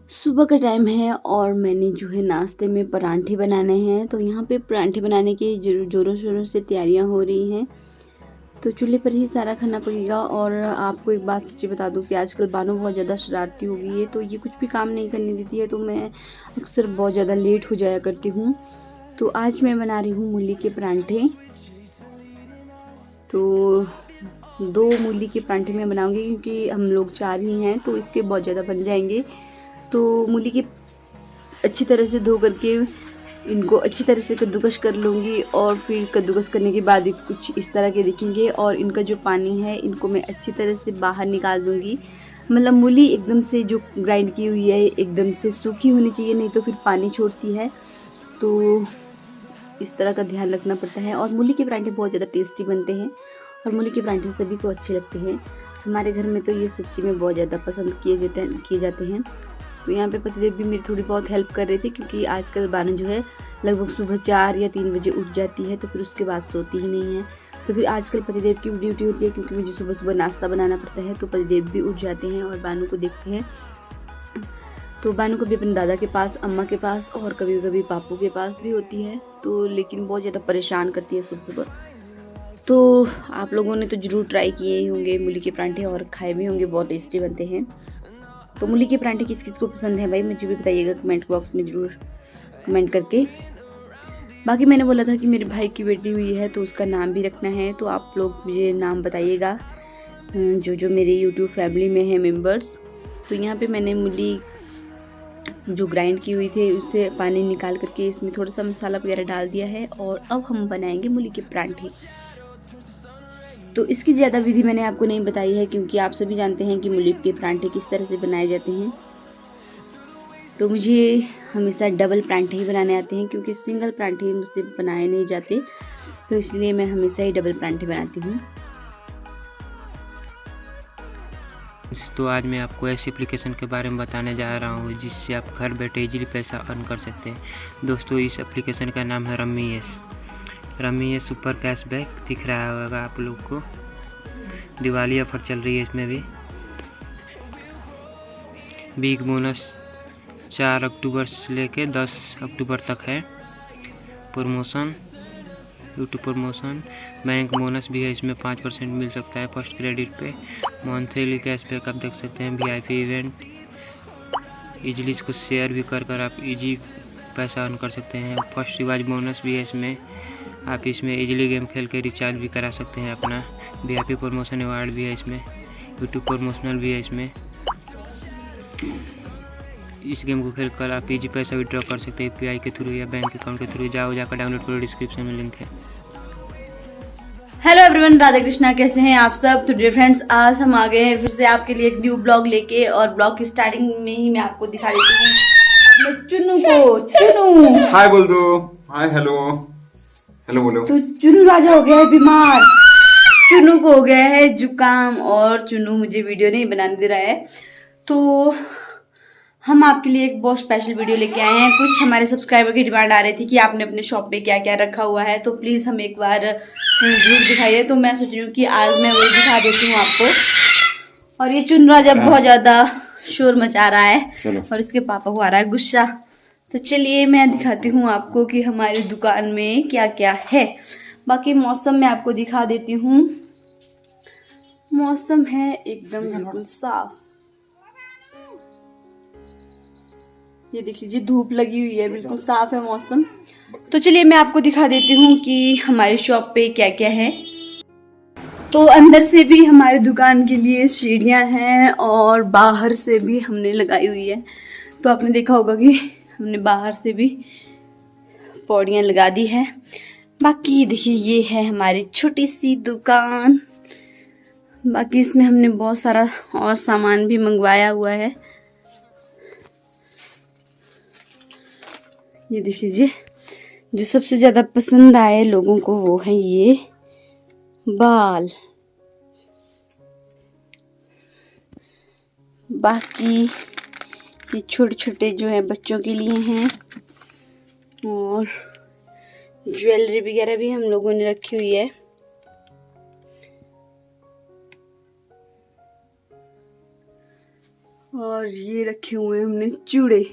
सुबह का टाइम है और मैंने जो है नाश्ते में परांठे बनाने हैं। तो यहाँ पे परांठे बनाने की ज़ोरों शोरों से तैयारियाँ हो रही हैं। तो चूल्हे पर ही सारा खाना पकेगा। और आपको एक बात सच्ची बता दूँ कि आजकल बानो बहुत ज़्यादा शरारती हो गई है, तो ये कुछ भी काम नहीं करने देती है। तो मैं अक्सर बहुत ज़्यादा लेट हो जाया करती हूँ। तो आज मैं बना रही हूँ मूली के परांठे। तो 2 मूली के परांठे मैं बनाऊँगी क्योंकि हम लोग 4 ही हैं, तो इसके बहुत ज़्यादा बन जाएंगे। तो मूली के अच्छी तरह से धो करके इनको अच्छी तरह से कद्दूकस कर लूँगी और फिर कद्दूकस करने के बाद कुछ इस तरह के दिखेंगे। और इनका जो पानी है इनको मैं अच्छी तरह से बाहर निकाल दूँगी। मतलब मूली एकदम से जो ग्राइंड की हुई है एकदम से सूखी होनी चाहिए, नहीं तो फिर पानी छोड़ती है। तो इस तरह का ध्यान रखना पड़ता है। और मूली के परांठे बहुत ज़्यादा टेस्टी बनते हैं और मूली के परांठे सभी को अच्छे लगते हैं। हमारे घर में तो ये सच्ची में बहुत ज़्यादा पसंद किए जाते हैं। तो यहाँ पे पतिदेव भी मेरी थोड़ी बहुत हेल्प कर रहे थे क्योंकि आजकल बानो जो है लगभग सुबह 4 या 3 बजे उठ जाती है, तो फिर उसके बाद सोती ही नहीं है। तो फिर आजकल पतिदेव की ड्यूटी होती है क्योंकि मुझे सुबह सुबह नाश्ता बनाना पड़ता है, तो पतिदेव भी उठ जाते हैं और बानो को देखते हैं। तो बानो कभी अपने दादा के पास, अम्मा के पास और कभी कभी पापू के पास भी होती है। तो लेकिन बहुत ज़्यादा परेशान करती है सुबह सुबह। तो आप लोगों ने तो ज़रूर ट्राई किए ही होंगे मूली के परांठे और खाए भी होंगे, बहुत टेस्टी बनते हैं। तो मूली के परांठे किस किस को पसंद है भाई, मुझे भी बताइएगा कमेंट बॉक्स में ज़रूर कमेंट करके। बाकी मैंने बोला था कि मेरे भाई की बेटी हुई है तो उसका नाम भी रखना है, तो आप लोग मुझे नाम बताइएगा जो जो मेरे यूट्यूब फैमिली में है मेंबर्स। तो यहाँ पे मैंने मूली जो ग्राइंड की हुई थी उससे पानी निकाल करके इसमें थोड़ा सा मसाला वगैरह डाल दिया है और अब हम बनाएंगे मूली के परांठे। तो इसकी ज़्यादा विधि मैंने आपको नहीं बताई है क्योंकि आप सभी जानते हैं कि मूली के परांठे किस तरह से बनाए जाते हैं। तो मुझे हमेशा डबल परांठे ही बनाने आते हैं क्योंकि सिंगल परांठे मुझसे बनाए नहीं जाते, तो इसलिए मैं हमेशा ही डबल परांठे बनाती हूँ। तो आज मैं आपको ऐसी एप्लीकेशन के बारे में बताने जा रहा हूँ जिससे आप घर बैठे इजीली पैसा अर्न कर सकते हैं। दोस्तों, इस एप्लीकेशन का नाम है रमी एस सुपर कैशबैक। दिख रहा होगा आप लोग को। दिवाली ऑफर चल रही है, इसमें भी बिग बोनस 4 अक्टूबर से लेके 10 अक्टूबर तक है। Promotion, YouTube promotion, bank bonus भी है। इसमें 5% मिल सकता है फर्स्ट क्रेडिट पे। मंथली कैशबैक आप देख सकते हैं। वीआईपी इवेंट, इजीली इसको शेयर भी कर आप इजी पैसा अर्न कर सकते हैं। फर्स्ट रिवाज बोनस भी है इसमें। आप इसमें इजीली गेम खेल के रिचार्ज भी करा सकते हैं अपना। वीआईपी प्रमोशन अवार्ड भी है इसमें। यूट्यूब प्रमोशनल भी है इसमें। इस गेम को खेल कर आप इजी पैसा विड्रॉ कर सकते हैं यूपीआई के थ्रू या बैंक अकाउंट के थ्रू। जाकर डाउनलोड करो, डिस्क्रिप्शन में लिंक है। हेलो एवरीवन, राधे कृष्णा, कैसे हैं आप सब। तो डियर फ्रेंड्स, आज हम आ गए हैं फिर से आपके लिए एक न्यू ब्लॉग लेके। और ब्लॉग की स्टार्टिंग में ही मैं आपको दिखा देती हूँ अपने चुन्नू को। चुन्नू हाय बोल दो। हाय, हेलो हेलो बोलो। तो चुन्नू राजा हो गया है बीमार। चुन्नू को हो गया है जुकाम और चुन्नू मुझे वीडियो नहीं बनाने दे रहा है। तो हम आपके लिए एक बहुत स्पेशल वीडियो लेके आए हैं। कुछ हमारे सब्सक्राइबर की डिमांड आ रही थी कि आपने अपने शॉप पे क्या क्या रखा हुआ है, तो प्लीज़ हमें एक बार जरूर दिखाइए। तो मैं सोच रही हूँ कि आज मैं वही दिखा देती हूँ आपको। और ये चुन राजा बहुत ज़्यादा शोर मचा रहा है और इसके पापा को आ रहा है गुस्सा। तो चलिए मैं दिखाती हूँ आपको कि हमारी दुकान में क्या क्या है। बाकी मौसम मैं आपको दिखा देती हूँ। मौसम है एकदम बिल्कुल साफ। ये देख लीजिए, धूप लगी हुई है, बिल्कुल साफ है मौसम। तो चलिए मैं आपको दिखा देती हूँ कि हमारी शॉप पे क्या क्या है। तो अंदर से भी हमारी दुकान के लिए सीढ़ियाँ हैं और बाहर से भी हमने लगाई हुई है। तो आपने देखा होगा कि हमने बाहर से भी पौड़ियाँ लगा दी है। बाकी देखिए, ये है हमारी छोटी सी दुकान। बाकी इसमें हमने बहुत सारा और सामान भी मंगवाया हुआ है। ये देख लीजिए, जो सबसे ज़्यादा पसंद आए लोगों को वो है ये बाल। बाकी ये छोटे छोटे जो है बच्चों के लिए हैं और ज्वेलरी वगैरह भी हम लोगों ने रखी हुई है। और ये रखे हुए हैं हमने चूड़े।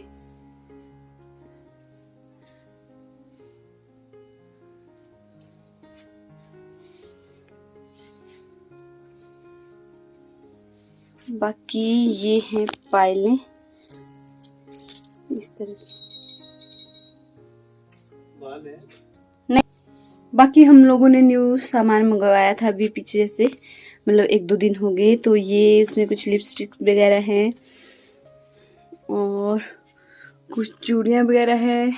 बाकी ये हैं पायलें इस तरह की। नहीं, बाकी हम लोगों ने न्यू सामान मंगवाया था अभी पीछे से, मतलब 1-2 दिन हो गए। तो ये उसमें कुछ लिपस्टिक वगैरह हैं और कुछ चूड़ियाँ वगैरह है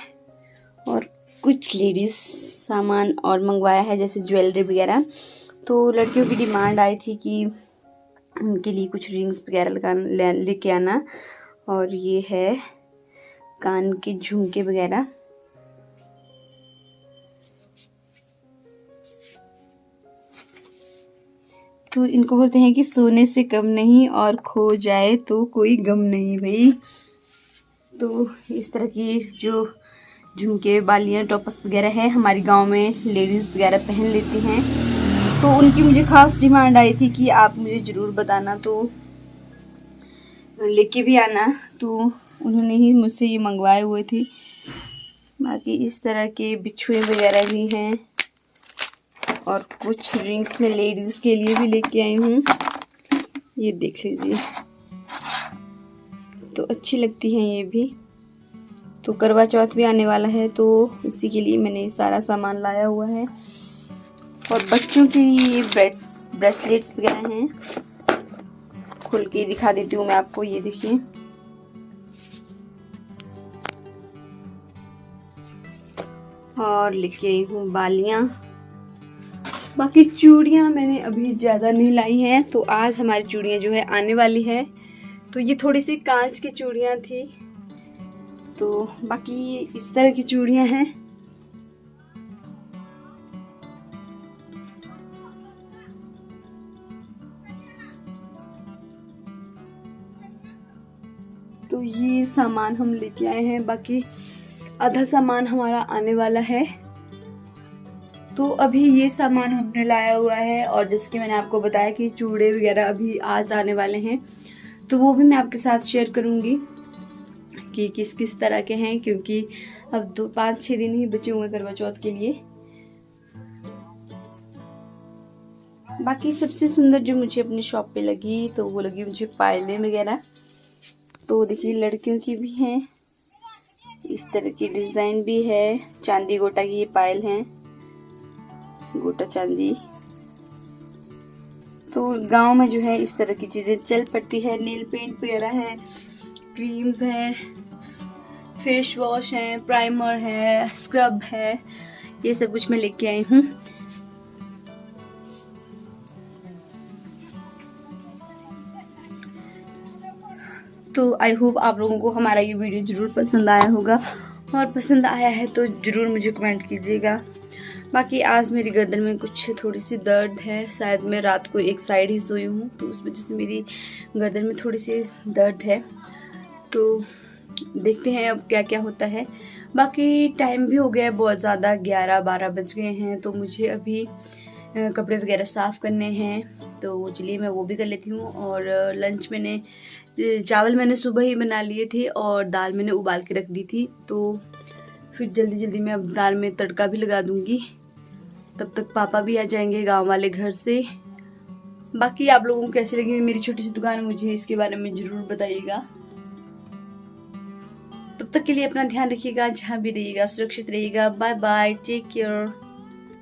और कुछ लेडीज सामान और मंगवाया है, जैसे ज्वेलरी वगैरह। तो लड़कियों की डिमांड आई थी कि उनके लिए कुछ रिंग्स वगैरह लेके आना, और ये है कान के झुमके वगैरह। तो इनको बोलते हैं कि सोने से कम नहीं और खो जाए तो कोई गम नहीं भाई। तो इस तरह की जो झुमके, बालियाँ, टॉपर्स वगैरह है, हमारी गांव में लेडीज़ वगैरह पहन लेती हैं। तो उनकी मुझे ख़ास डिमांड आई थी कि आप मुझे ज़रूर बताना, तो लेके भी आना। तो उन्होंने ही मुझसे ये मंगवाए हुए थे। बाकी इस तरह के बिछुए वगैरह भी हैं और कुछ रिंग्स में लेडीज़ के लिए भी लेके आई हूँ, ये देख लीजिए। तो अच्छी लगती हैं ये भी। तो करवा चौथ भी आने वाला है, तो उसी के लिए मैंने सारा सामान लाया हुआ है। और बच्चों के लिए ब्रेसलेट्स वगैरह हैं, खोल के दिखा देती हूँ मैं आपको, ये देखिए। और लेके आई हूँ बालियाँ। बाकी चूड़ियाँ मैंने अभी ज़्यादा नहीं लाई हैं, तो आज हमारी चूड़ियाँ जो है आने वाली है। तो ये थोड़ी सी कांच की चूड़ियाँ थी, तो बाकी इस तरह की चूड़ियाँ हैं। तो ये सामान हम लेके आए हैं, बाकी आधा सामान हमारा आने वाला है। तो अभी ये सामान हमने लाया हुआ है, और जैसे कि मैंने आपको बताया कि चूड़े वगैरह अभी आज आने वाले हैं, तो वो भी मैं आपके साथ शेयर करूँगी कि किस किस तरह के हैं, क्योंकि अब 5-6 दिन ही बचे हुए करवा चौथ के लिए। बाकी सबसे सुंदर जो मुझे अपनी शॉप पे लगी, तो वो लगी मुझे पायलें वगैरह। तो देखिए लड़कियों की भी हैं, इस तरह की डिज़ाइन भी है। चांदी गोटा की ये पायल हैं, गोटा चांदी। तो गांव में जो है इस तरह की चीज़ें चल पड़ती है। नील पेंट वगैरह है, क्रीम्स हैं, फेस वॉश है, प्राइमर है, स्क्रब है, ये सब कुछ मैं लेके आई हूँ। तो आई होप आप लोगों को हमारा ये वीडियो ज़रूर पसंद आया होगा, और पसंद आया है तो ज़रूर मुझे कमेंट कीजिएगा। बाकी आज मेरी गर्दन में कुछ थोड़ी सी दर्द है, शायद मैं रात को एक साइड ही सोई हूँ, तो उस वजह से मेरी गर्दन में थोड़ी सी दर्द है। तो देखते हैं अब क्या क्या होता है। बाकी टाइम भी हो गया है बहुत ज़्यादा, 11-12 बज गए हैं। तो मुझे अभी कपड़े वगैरह साफ़ करने हैं, तो चलिए मैं वो भी कर लेती हूँ। और लंच मैंने चावल मैंने सुबह ही बना लिए थे, और दाल मैंने उबाल के रख दी थी। तो फिर जल्दी जल्दी मैं अब दाल में तड़का भी लगा दूँगी, तब तक पापा भी आ जाएंगे गांव वाले घर से। बाकी आप लोगों को कैसी लगी मेरी छोटी सी दुकान, मुझे इसके बारे में ज़रूर बताइएगा। तब तक के लिए अपना ध्यान रखिएगा, जहाँ भी रहिएगा सुरक्षित रहिएगा। Bye bye, take care.